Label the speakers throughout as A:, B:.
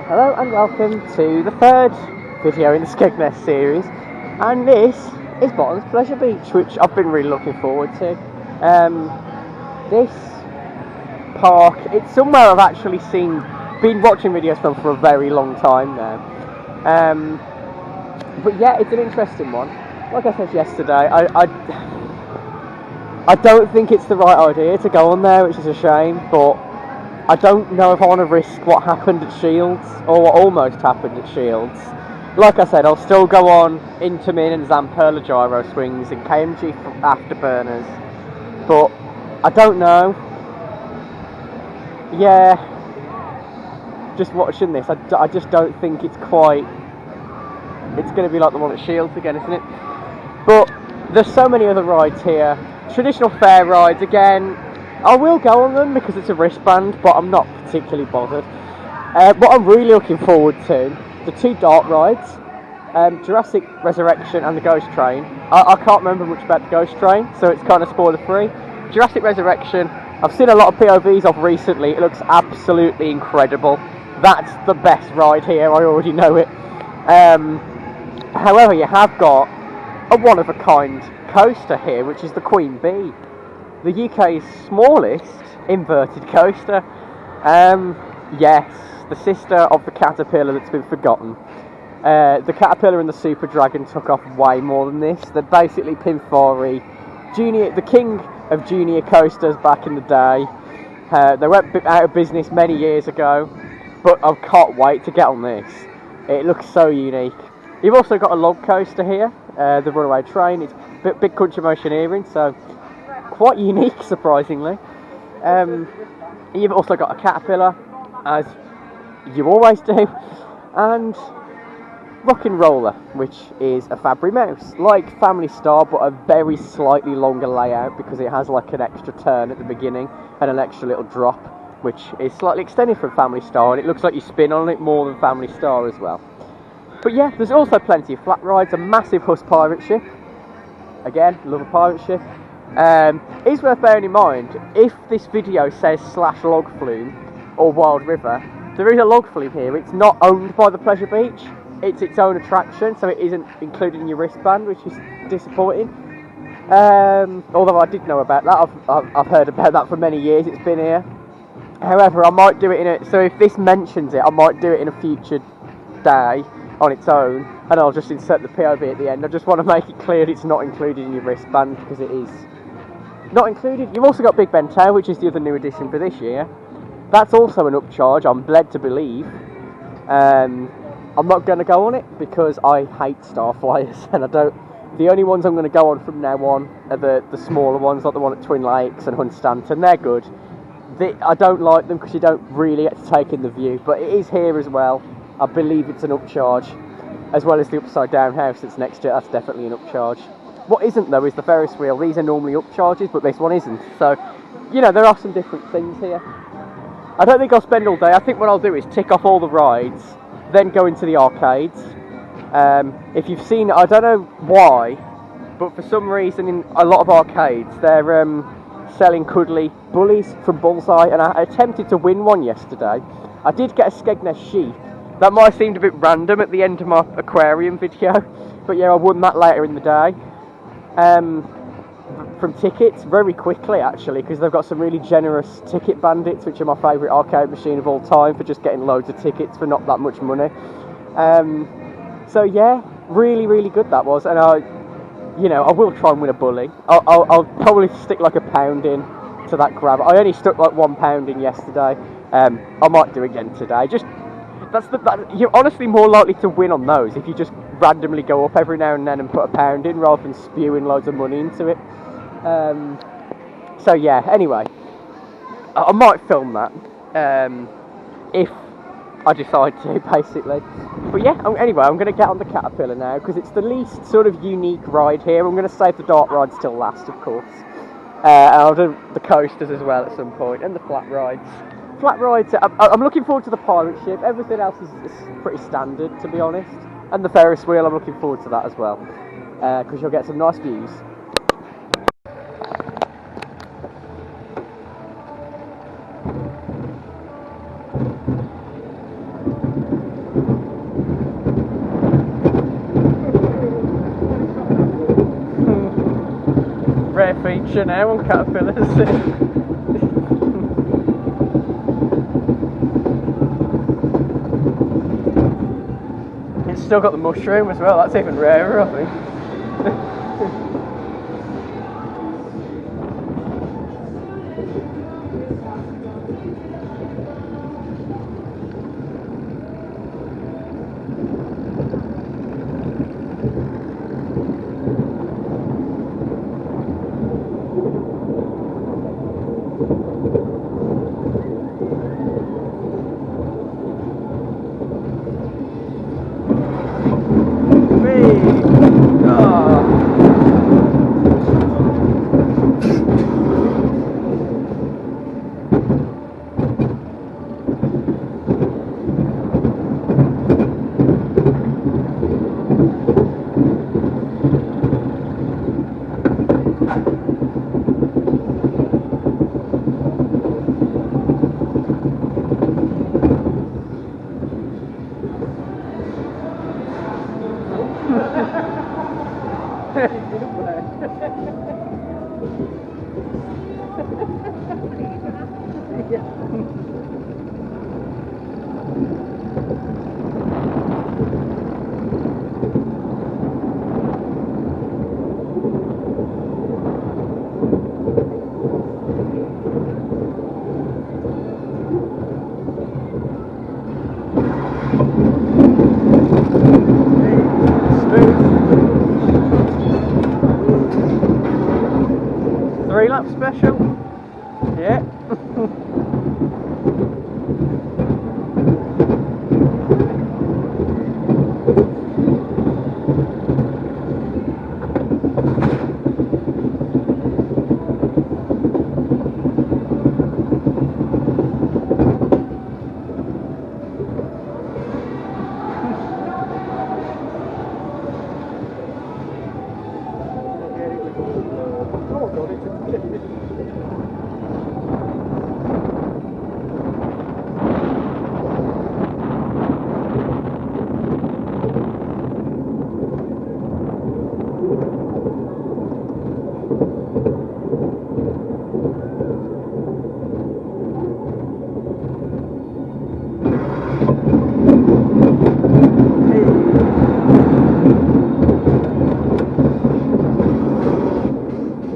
A: Hello and welcome to the third video in the Skegness series, and this is Bottons Pleasure Beach, which I've been really looking forward to. This park, it's somewhere I've actually been watching videos from for a very long time now. But yeah, it's an interesting one. Like I said yesterday, I don't think it's the right idea to go on there, which is a shame, but I don't know if I want to risk what happened at Shields, or what almost happened at Shields. Like I said, I'll still go on Intamin and Zamperla gyro swings and KMG afterburners, but I don't know. Yeah, just watching this, I just don't think it's quite... It's going to be like the one at Shields again, isn't it? But there's so many other rides here. Traditional fair rides, again, I will go on them because it's a wristband, but I'm not particularly bothered. What I'm really looking forward to, the two dark rides, Jurassic Resurrection and the Ghost Train. I can't remember much about the Ghost Train, so it's kind of spoiler free. Jurassic Resurrection, I've seen a lot of POVs of recently. It looks absolutely incredible. That's the best ride here, I already know it. However, you have got a one-of-a-kind coaster here, which is the Queen Bee, the UK's smallest inverted coaster. Yes, the sister of the Caterpillar that's been forgotten. The Caterpillar and the Super Dragon took off way more than this. They're basically Pinfari, the king of junior coasters back in the day. They went out of business many years ago, but I can't wait to get on this. It looks so unique. You've also got a log coaster here, the Runaway Train. It's big country motioneering, so quite unique, surprisingly. You've also got a Caterpillar, as you always do, and Rockin Roller, which is a Fabry Mouse, like Family Star, but a very slightly longer layout because it has like an extra turn at the beginning and an extra little drop, which is slightly extended from Family Star, and it looks like you spin on it more than Family Star as well. But yeah, there's also plenty of flat rides, a massive Huss pirate ship. Again, love a pirate ship. It's worth bearing in mind, if this video says /log flume or Wild River, there is a log flume here. It's not owned by the Pleasure Beach, it's its own attraction, so it isn't included in your wristband, which is disappointing. Although I did know about that, I've heard about that for many years, it's been here. However, I might do it so if this mentions it, I might do it in a future day on its own, and I'll just insert the POV at the end. I just want to make it clear it's not included in your wristband, because it is not included. You've also got Big Ben Tower, which is the other new addition for this year. That's also an upcharge, I'm led to believe. I'm not going to go on it because I hate Starflyers, and the only ones I'm going to go on from now on are the smaller ones, like the one at Twin Lakes and Hunstanton. They're good. I don't like them because you don't really get to take in the view, but it is here as well. I believe it's an upcharge, as well as the upside down house that's next to it. That's definitely an upcharge. What isn't though is the Ferris wheel. These are normally upcharges, but this one isn't. So, you know, there are some different things here. I don't think I'll spend all day. I think what I'll do is tick off all the rides, then go into the arcades. If you've seen, I don't know why, but for some reason in a lot of arcades, they're selling cuddly bullies from Bullseye, and I attempted to win one yesterday. I did get a Skegness sheep. That might have seemed a bit random at the end of my aquarium video, but yeah, I won that later in the day. From tickets, very quickly actually, because they've got some really generous ticket bandits, which are my favourite arcade machine of all time, for just getting loads of tickets for not that much money. So yeah, really, really good that was, and I will try and win a bully. I'll probably stick like £1 in to that grab. I only stuck like £1 in yesterday. I might do again today. You're honestly more likely to win on those if you just randomly go up every now and then and put £1 in, rather than spewing loads of money into it. So yeah, anyway, I might film that if I decide to, basically. But yeah, anyway, I'm going to get on the Caterpillar now, because it's the least sort of unique ride here. I'm going to save the dark rides till last, of course. And I'll do the coasters as well at some point, and the flat rides. Flat rides, I'm looking forward to the pirate ship. Everything else is pretty standard, to be honest. And the Ferris wheel, I'm looking forward to that as well, because you'll get some nice views. feature now on caterpillars. It's still got the mushroom as well, that's even rarer, I think. Special? Yeah.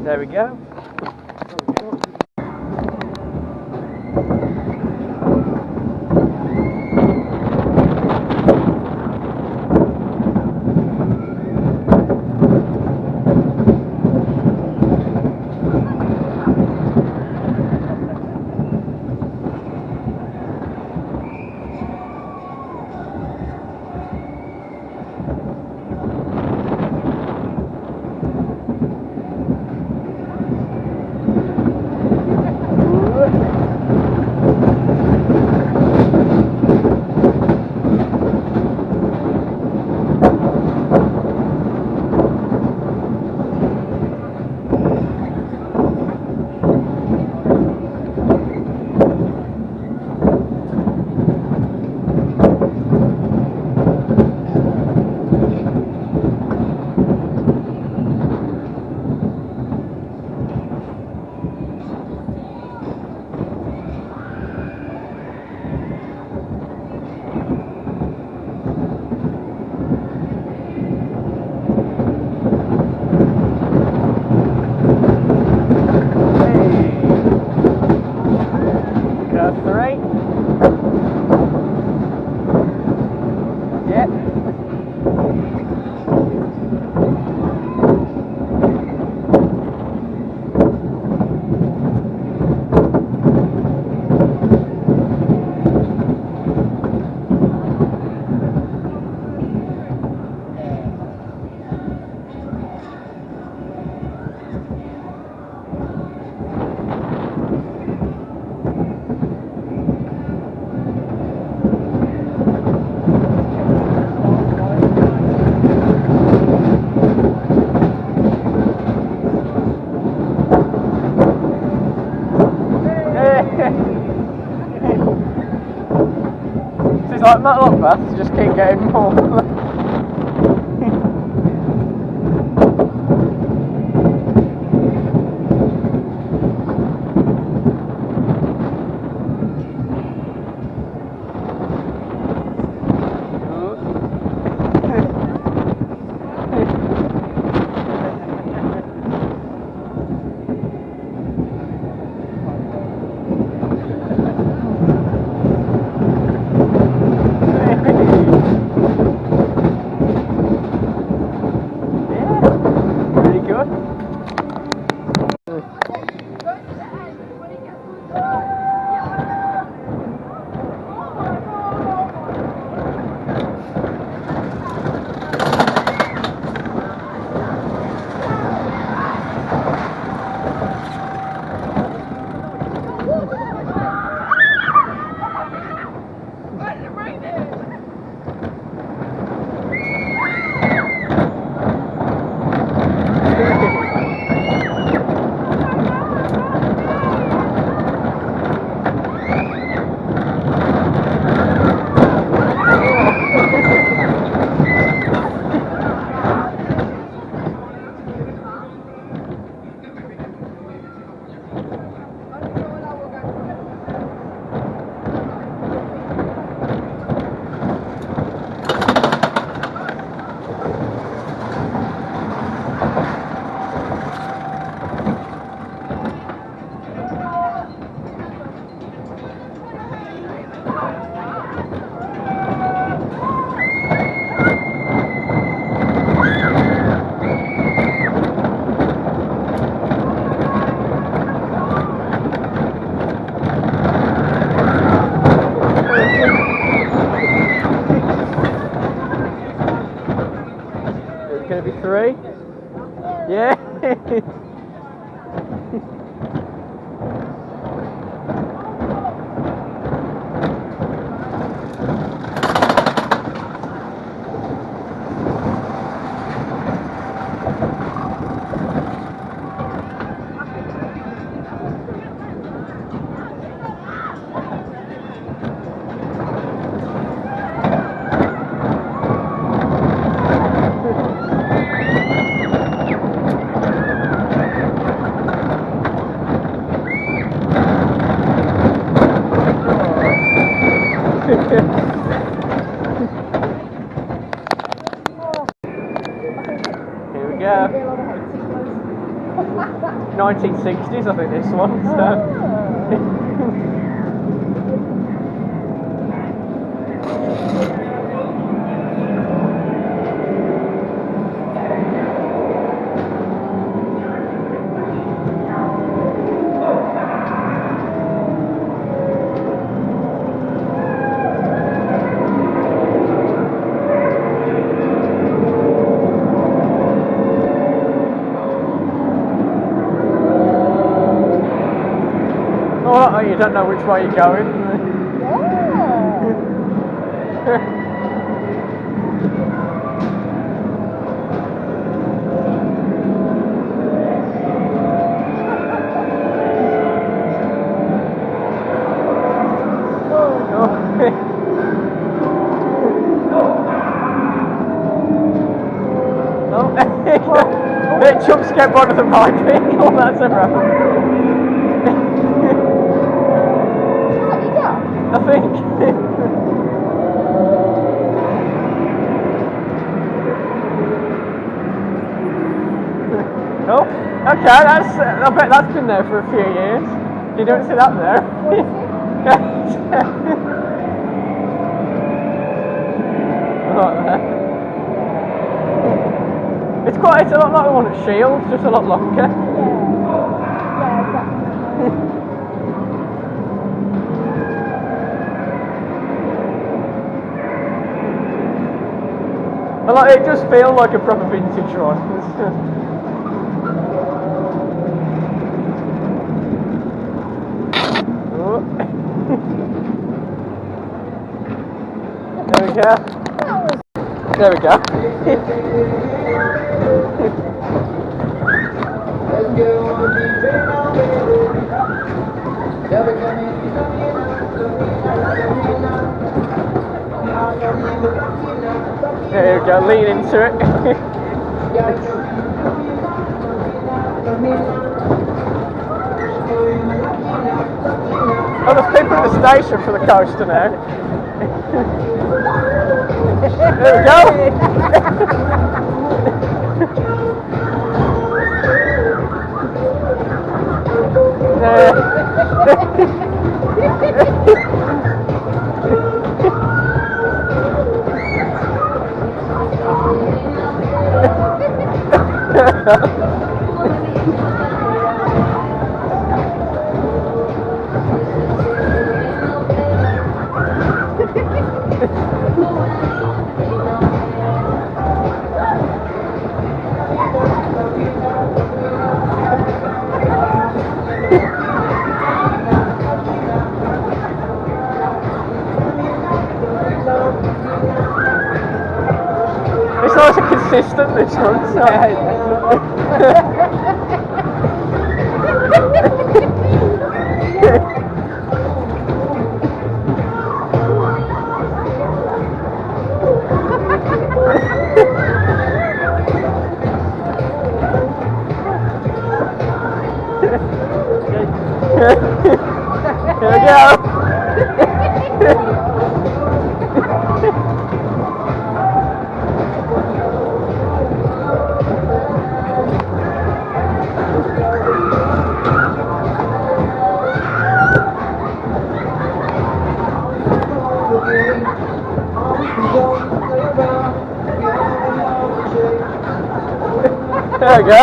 A: There we go. Like that long fast, just keep getting more. 3. Yeah. Here we go. 1960s, I think this one. So. Oh, you don't know which way you're going. It jump scare one the right thing. Oh, that's a rough. I think. Oh, okay, I bet that's been there for a few years. You don't see that there. Right there. It's a lot like the one at Shields, just a lot longer.
B: Yeah, exactly.
A: It does feel like a proper vintage one. Oh. There we go. There we go. There we go, lean into it. Oh, there's people at the station for the coaster now. There we go. It's nice and consistent, this one. So. Here we go. There we go.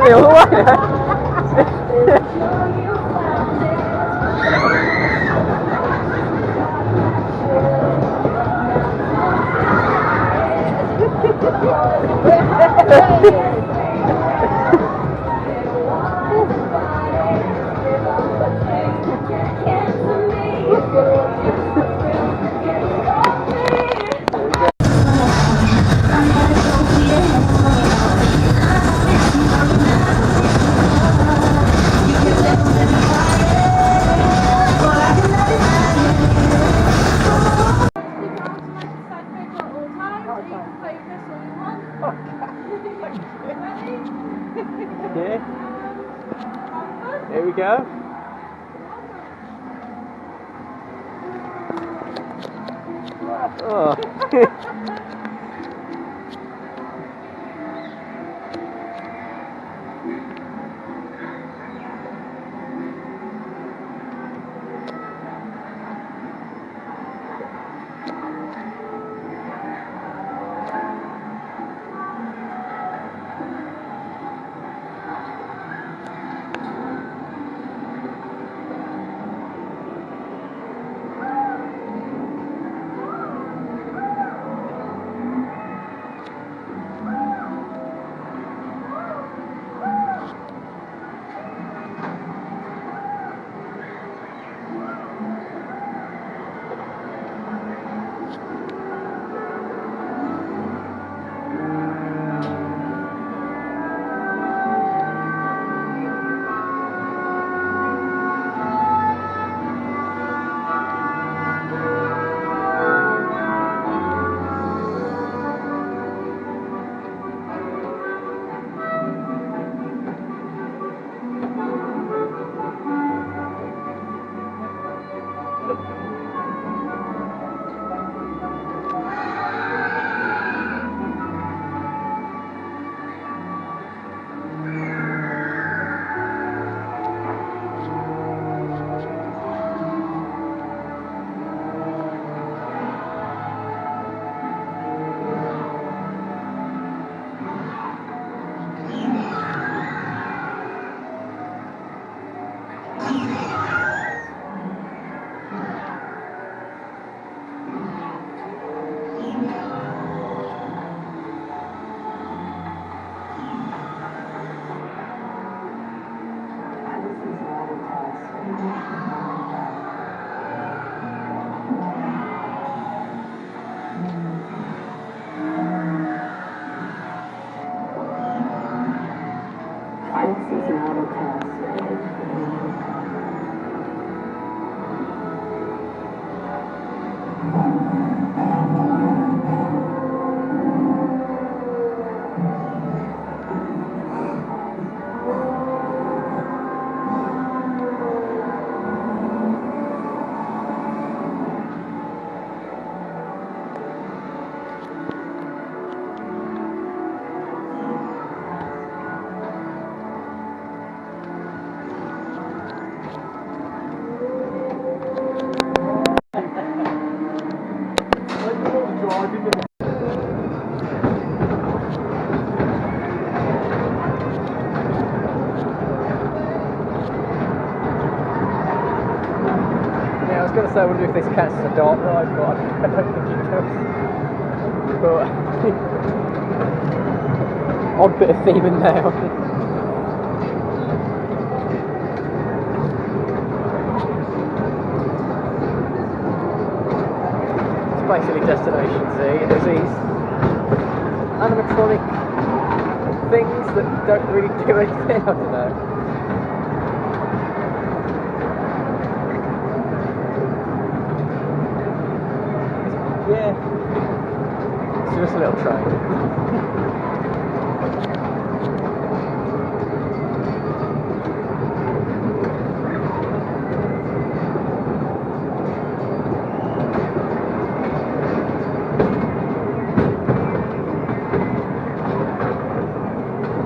A: The other way. Yeah. Here we go. Oh. I was going to say, I wonder if this counts as a dark ride, but I don't think it does. But odd bit of theming there. It's basically Destination Z, and there's these animatronic things that don't really do anything. I don't know. Yeah, it's just a little train.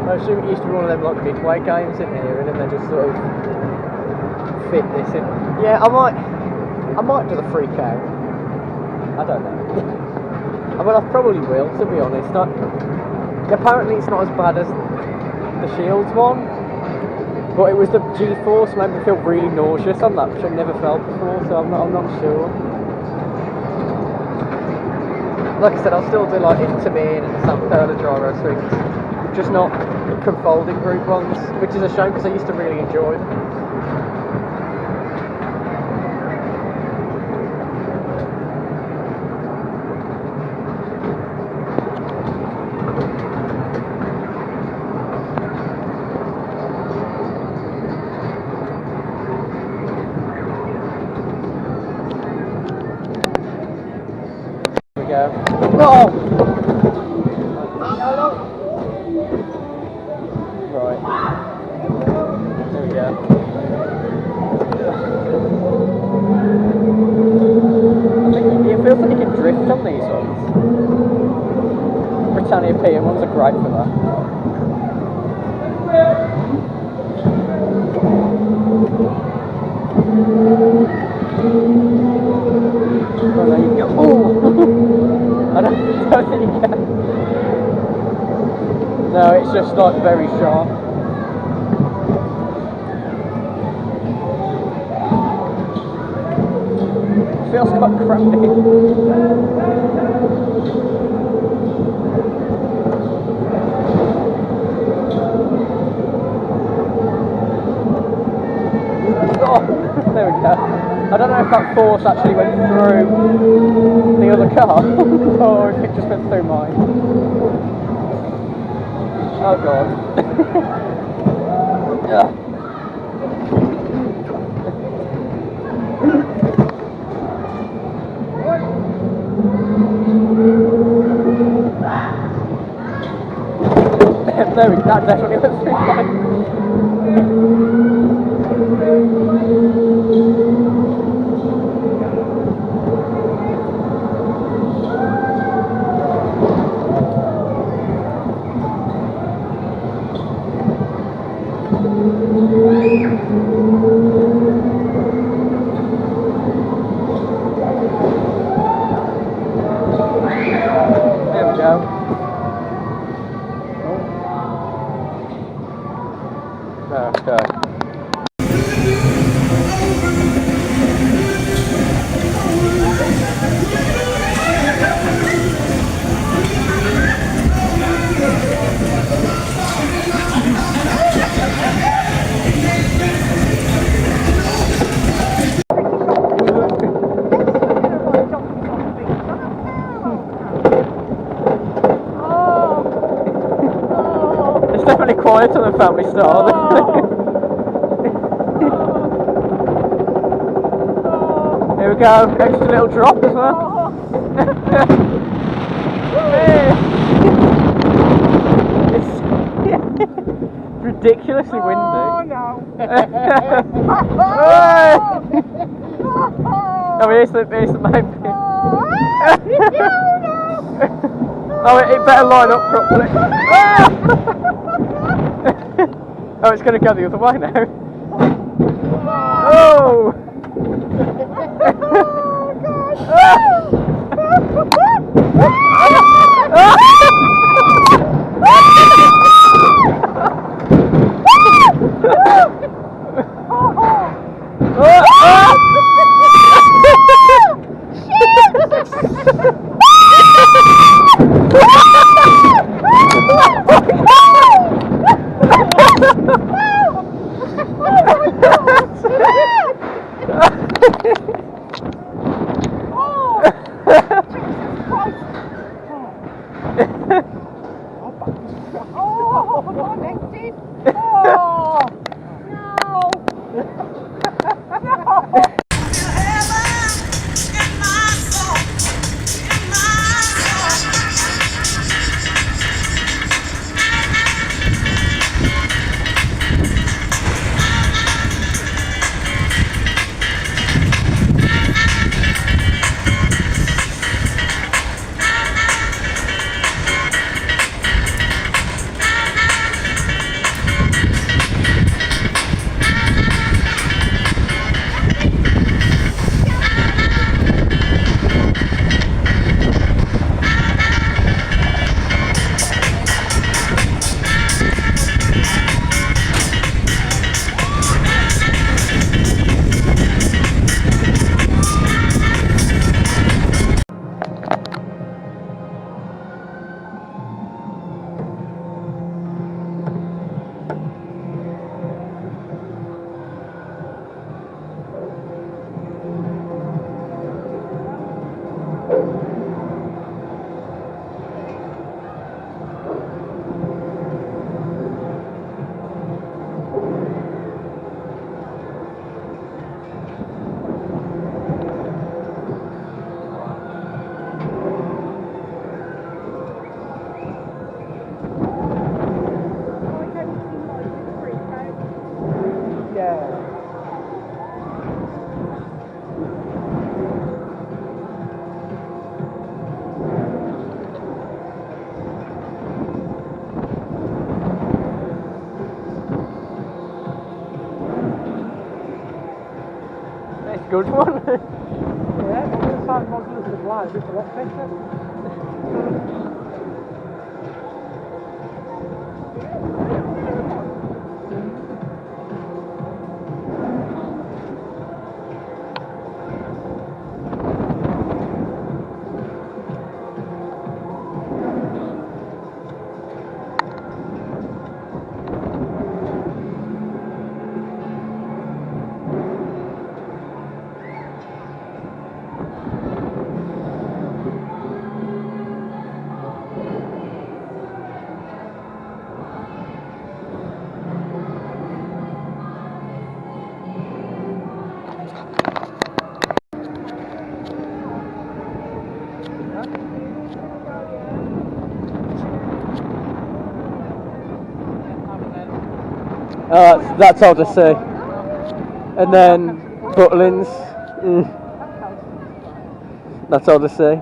A: I assume it used to be one of them like midway games in here, and then they just sort of fit this in. Yeah, I might do the freak out. I don't know. I mean, I probably will, to be honest. Apparently it's not as bad as the Shields one, but it was the G-force made me feel really nauseous on that, which I've never felt before, so I'm not sure. Like I said, I'll still do like Intermin and some Perla gyro swings, just not confolding group ones, which is a shame because I used to really enjoy them. Go. Oh! Right. There we go. I think it feels like you can drift on these ones. Britannia PM ones are great for that. Oh, there you go. Oh! I don't think you can. No, it's just like very sharp. It feels quite crampy. Oh, there we go. I don't know if that force actually went through the other car, or if it just went through mine. Oh god. Yeah. There we go, that definitely went through mine. Quiet on the family star. Here we go, extra little drop as well. It's ridiculously windy.
B: Oh no!
A: I mean, it's the main bit. Oh, it better line up properly. Oh, it's going to go the other way now. Oh! good one.
C: Yeah, I'm going to sign modulars as well, just a lot better.
A: That's Odyssey. And then Butlins. That's Odyssey.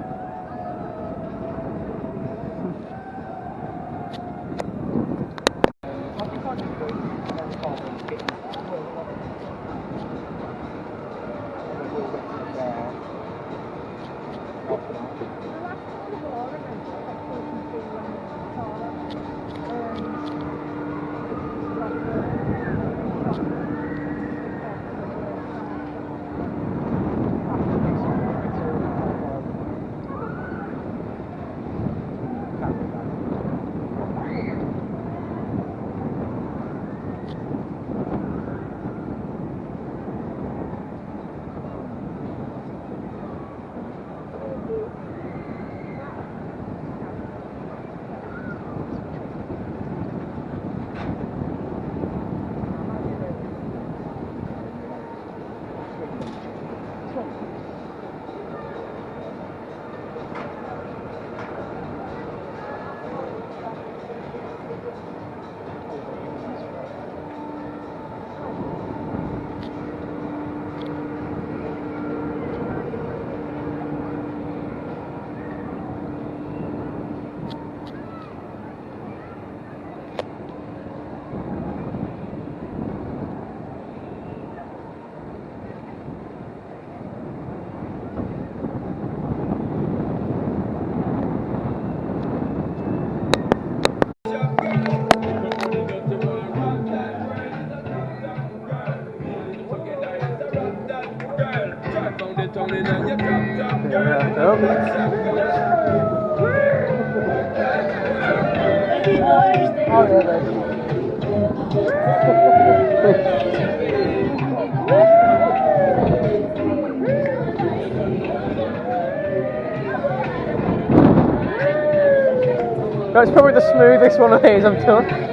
A: That's probably the smoothest one of these I've done.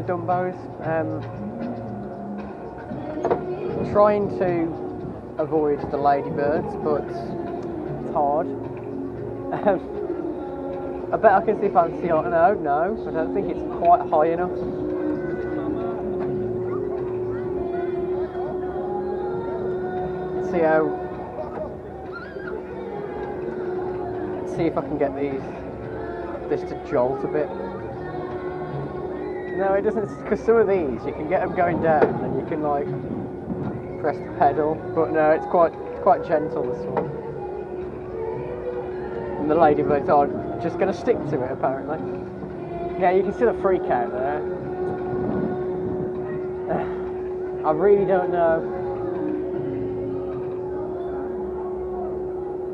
A: Dumbos. Trying to avoid the ladybirds, but it's hard. I bet I can see if I can see. No, I don't think it's quite high enough. See if I can get these this to jolt a bit. No, it doesn't, because some of these you can get them going down and you can like press the pedal, but no, it's quite gentle, this one. And the lady was just going to stick to it apparently. Yeah, you can see the freak out there. I really don't know.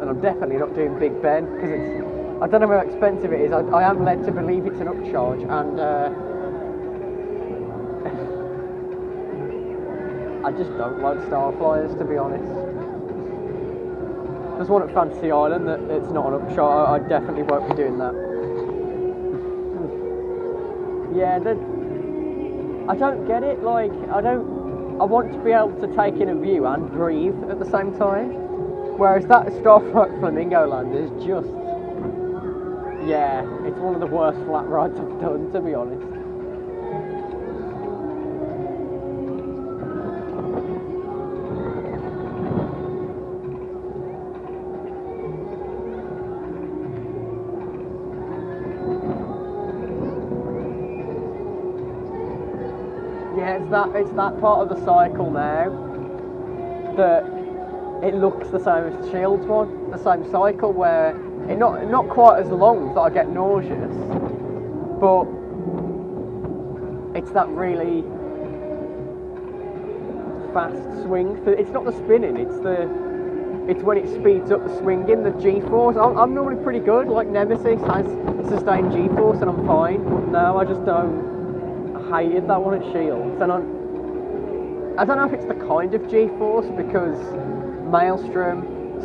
A: And I'm definitely not doing Big Ben because I don't know how expensive it is. I am led to believe it's an upcharge, and I just don't like Starflyers, to be honest. There's one at Fantasy Island that it's not an upcharge. I definitely won't be doing that. Yeah, I don't get it. Like, I want to be able to take in a view and breathe at the same time. Whereas that Starflight Flamingo Land is just, yeah, it's one of the worst flat rides I've done, to be honest. Yeah, it's that part of the cycle now that it looks the same as the Shields one, the same cycle where it's not quite as long that I get nauseous, but it's that really fast swing. It's not the spinning, it's when it speeds up the swinging, the G-force. I'm normally pretty good, like Nemesis has sustained G-force and I'm fine, but no, I just don't. I hated that one at Shields, and I don't know if it's the kind of G-force, because Maelstrom,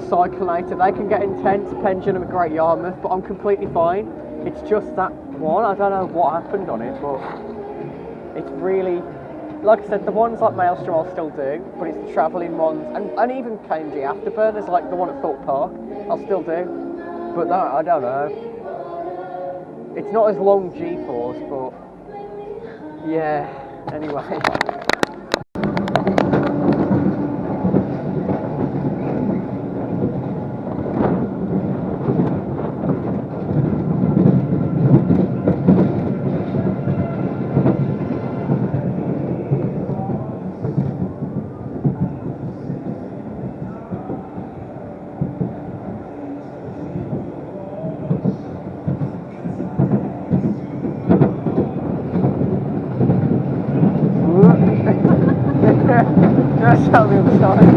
A: Cyclonator, they can get intense, Pendulum and Great Yarmouth, but I'm completely fine. It's just that one, I don't know what happened on it, but it's really, like I said, the ones like Maelstrom I'll still do, but it's the travelling ones, and even KMG Afterburners, like the one at Thorpe Park, I'll still do, but no, I don't know. It's not as long G-force, but yeah, anyway. That's on the other side.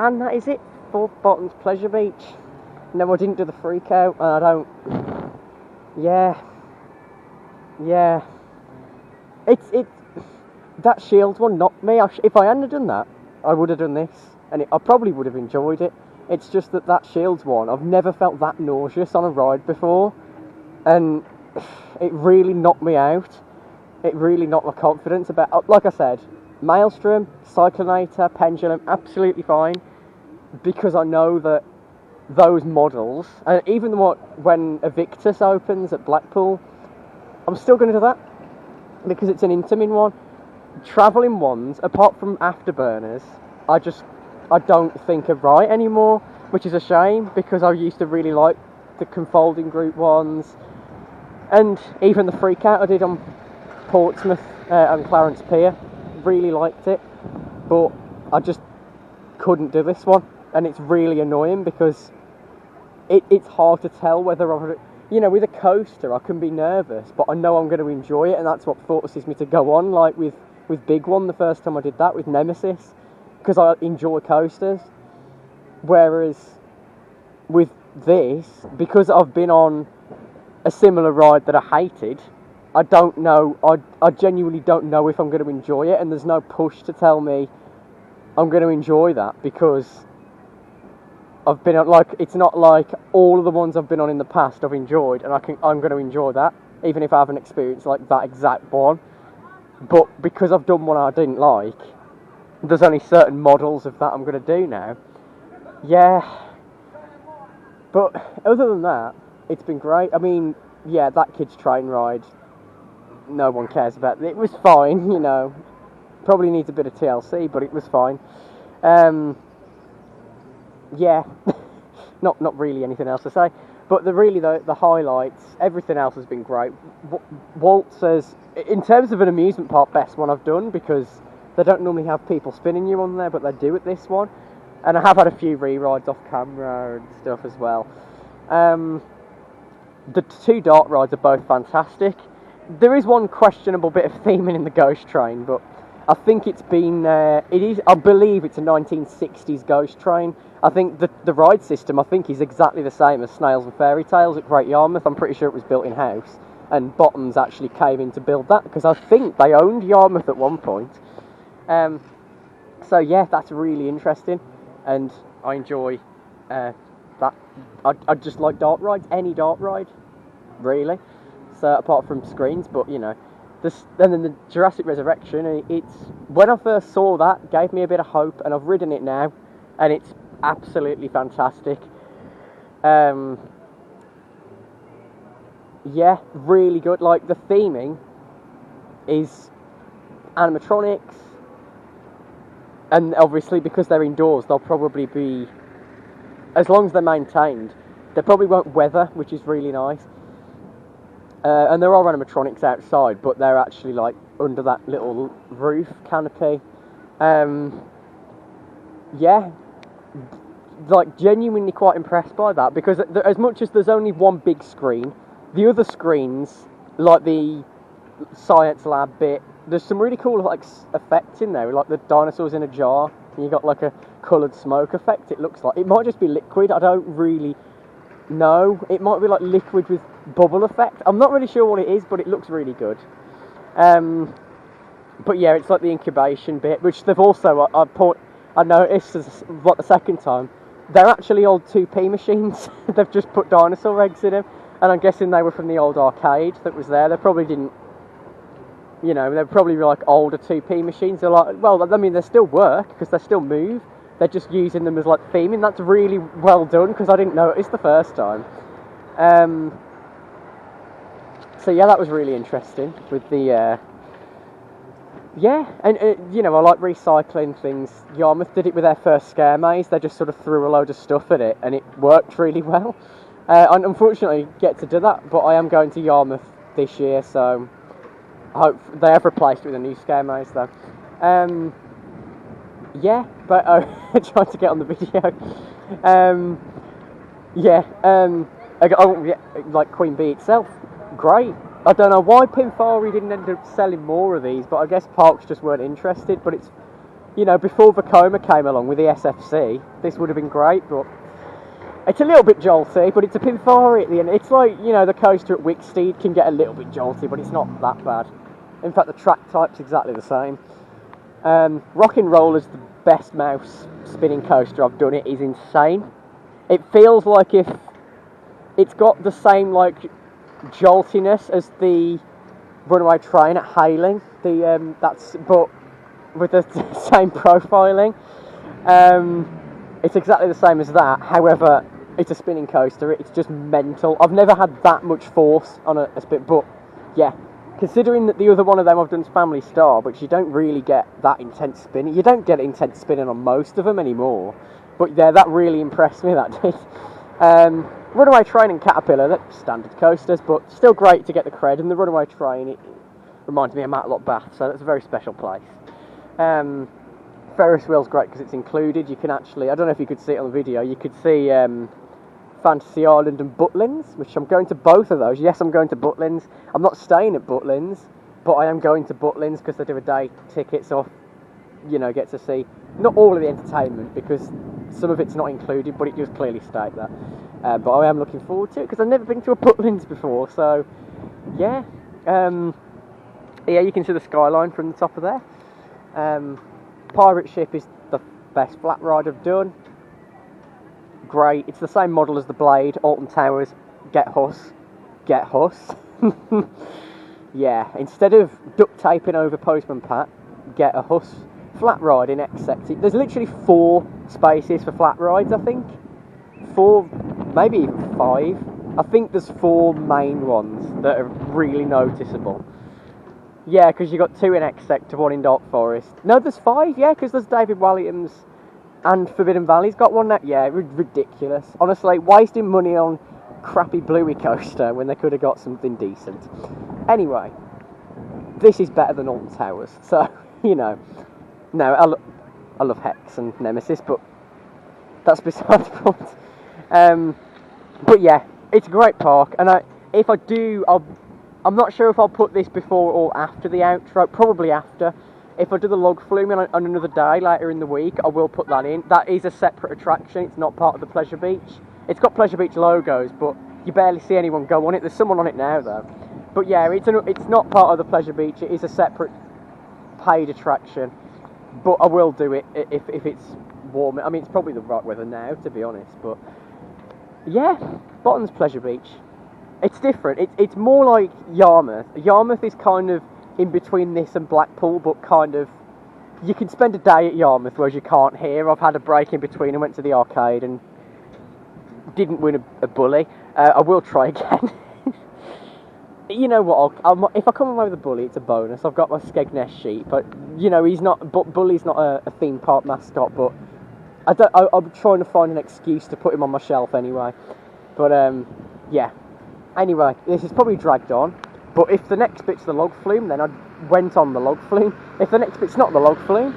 A: And that is it for Bottons Pleasure Beach. No, I didn't do the freak out, and I don't. Yeah. It's that Shields one knocked me. If I hadn't done that, I would have done this, and I probably would have enjoyed it. It's just that Shields one, I've never felt that nauseous on a ride before, and it really knocked me out. It really knocked my confidence about. Like I said, Maelstrom, Cyclonator, Pendulum, absolutely fine, because I know that those models, and even when Evictus opens at Blackpool, I'm still going to do that, because it's an Intamin one. Travelling ones, apart from Afterburners, I don't think are right anymore, which is a shame, because I used to really like the Confolding Group ones, and even the freak out I did on Portsmouth and Clarence Pier, really liked it, but I just couldn't do this one, and it's really annoying because it's hard to tell whether with a coaster I can be nervous, but I know I'm going to enjoy it, and that's what forces me to go on, like with Big One the first time I did that with Nemesis, because I enjoy coasters, whereas with this, because I've been on a similar ride that I hated, I don't know, I genuinely don't know if I'm going to enjoy it, and there's no push to tell me I'm going to enjoy that, because I've been on, it's not like all of the ones I've been on in the past I've enjoyed, and I'm going to enjoy that, even if I haven't experienced like that exact one. But because I've done one I didn't like, there's only certain models of that I'm going to do now. Yeah. But other than that, it's been great. I mean, yeah, that kids' train ride, no one cares about it. It was fine, Probably needs a bit of TLC, but it was fine. Yeah, not really anything else to say. But the highlights, everything else has been great. Walt says, in terms of an amusement park, best one I've done, because they don't normally have people spinning you on there, but they do at this one. And I have had a few re-rides off camera and stuff as well. The two dark rides are both fantastic. There is one questionable bit of theming in the Ghost Train, but I think it's been, I believe it's a 1960s Ghost Train. I think the ride system, is exactly the same as Snails and Fairy Tales at Great Yarmouth. I'm pretty sure it was built in-house, and Bottons actually came in to build that, because I think they owned Yarmouth at one point. So yeah, that's really interesting, and I enjoy that. I just like dark rides, any dark ride, really. So apart from screens, but and then the Jurassic Resurrection, it's, when I first saw that, gave me a bit of hope, and I've ridden it now, and it's absolutely fantastic. Yeah, really good. Like, the theming is animatronics, and obviously because they're indoors, they'll probably be, as long as they're maintained, they probably won't weather, which is really nice. And there are animatronics outside, but they're actually like under that little roof canopy. Yeah, like genuinely quite impressed by that, because as much as there's only one big screen, the other screens, like the science lab bit, there's some really cool like effects in there, like the dinosaurs in a jar and you got like a coloured smoke effect. It looks like it might just be liquid. I don't really know. It might be like liquid with bubble effect. I'm not really sure what it is, but it looks really good. But yeah, it's like the incubation bit, which they've also I noticed as like the second time. They're actually old 2p machines. They've just put dinosaur eggs in them, and I'm guessing they were from the old arcade that was there. They probably didn't, you know, they're probably like older 2p machines. They're like, well, I mean, they still work because they still move. They're just using them as like theming. That's really well done because I didn't notice the first time. So yeah, that was really interesting with the. Yeah, and you know, I like recycling things. Yarmouth did it with their first scare maze. They just sort of threw a load of stuff at it, and it worked really well. I unfortunately get to do that, but I am going to Yarmouth this year, so I hope they have replaced it with a new scare maze, though. Yeah, but trying to get on the video. Like Queen Bee itself, great. I don't know why Pinfari didn't end up selling more of these, but I guess parks just weren't interested. But it's, you know, before Vekoma came along with the SFC, this would have been great, but it's a little bit jolty, but it's a Pinfari at the end. It's like, you know, the coaster at Wicksteed can get a little bit jolty, but it's not that bad. In fact, the track type's exactly the same. Rockin Roller is the best mouse spinning coaster I've done. It is insane. It feels like if it's got the same, like, joltiness as the runaway train at Hailing, but with the same profiling. It's exactly the same as that. However, it's a spinning coaster. It's just mental. I've never had that much force on a spin, but yeah, considering that the other one of them I've done is Family Star, which you don't really get that intense spinning. You don't get intense spinning on most of them anymore. But yeah, that really impressed me. That did. Runaway Train and Caterpillar, they're standard coasters, but still great to get the cred. And the Runaway Train, it reminds me of Matlock Bath, so that's a very special place. Ferris wheel's great because it's included. You can actually, I don't know if you could see it on the video, you could see Fantasy Island and Butlins, which I'm going to both of those. Yes, I'm going to Butlins. I'm not staying at Butlins, but I am going to Butlins because they do a day ticket, so you know, get to see not all of the entertainment because some of it's not included, but it does clearly state that. But I am looking forward to it because I've never been to a Butlins before, so yeah. Yeah, you can see the skyline from the top of there. Pirate Ship is the best flat ride I've done. Great. It's the same model as the Blade. Alton Towers. Get Huss. Get Huss. Yeah. Instead of duct taping over Postman Pat, get a Huss flat ride in X-Sector. There's literally 4 spaces for flat rides, I think. 4, maybe even 5. I think there's 4 main ones that are really noticeable. Yeah, because you've got 2 in X-Sector, 1 in Dark Forest. No, there's 5, yeah, because there's David Walliams and Forbidden Valley's got one now. Yeah, ridiculous. Honestly, wasting money on crappy Bluey coaster when they could have got something decent. Anyway, this is better than Alton Towers, so, you know. No, I love Hex and Nemesis, but that's beside the point. But yeah, it's a great park, and if I do, I'm not sure if I'll put this before or after the outro, probably after. If I do the log flume on another day later in the week, I will put that in. That is a separate attraction, it's not part of the Pleasure Beach. It's got Pleasure Beach logos, but you barely see anyone go on it. There's someone on it now though. But yeah, it's not part of the Pleasure Beach, it is a separate paid attraction. But I will do it if it's warm. I mean, it's probably the right weather now, to be honest, but yeah, Bottons Pleasure Beach. It's different. It's more like Yarmouth. Yarmouth is kind of in between this and Blackpool, but kind of, you can spend a day at Yarmouth, whereas you can't here. I've had a break in between and went to the arcade and didn't win a bully. I will try again. You know what? If I come away with a bully, it's a bonus. I've got my Skegness sheep, but you know Bully's not a theme park mascot. But I'm trying to find an excuse to put him on my shelf anyway. But yeah. Anyway, this is probably dragged on. But if the next bit's the log flume, then I went on the log flume. If the next bit's not the log flume,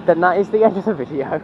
A: then that is the end of the video.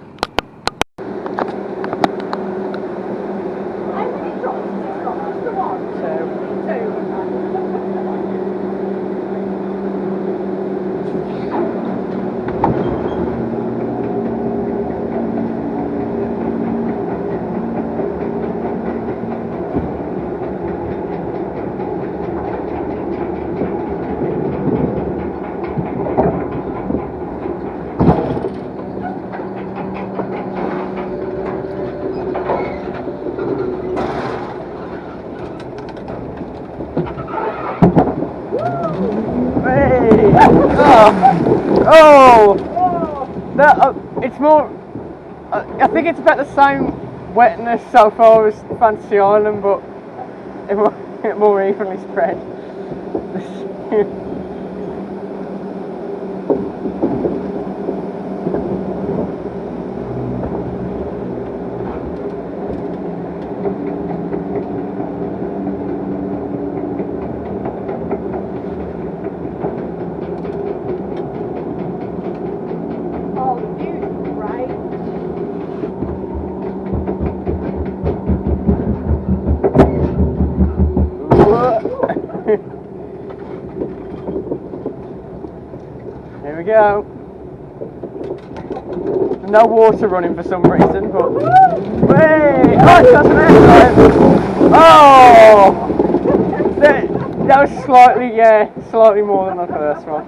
A: Oh! No, it's more. I think it's about the same wetness so far as Fantasy Island, but more evenly spread.
B: Oh, the view's great.
A: Here we go. No water running for some reason, but hey! Oh, it doesn't matter. Oh! That was slightly more than the first one.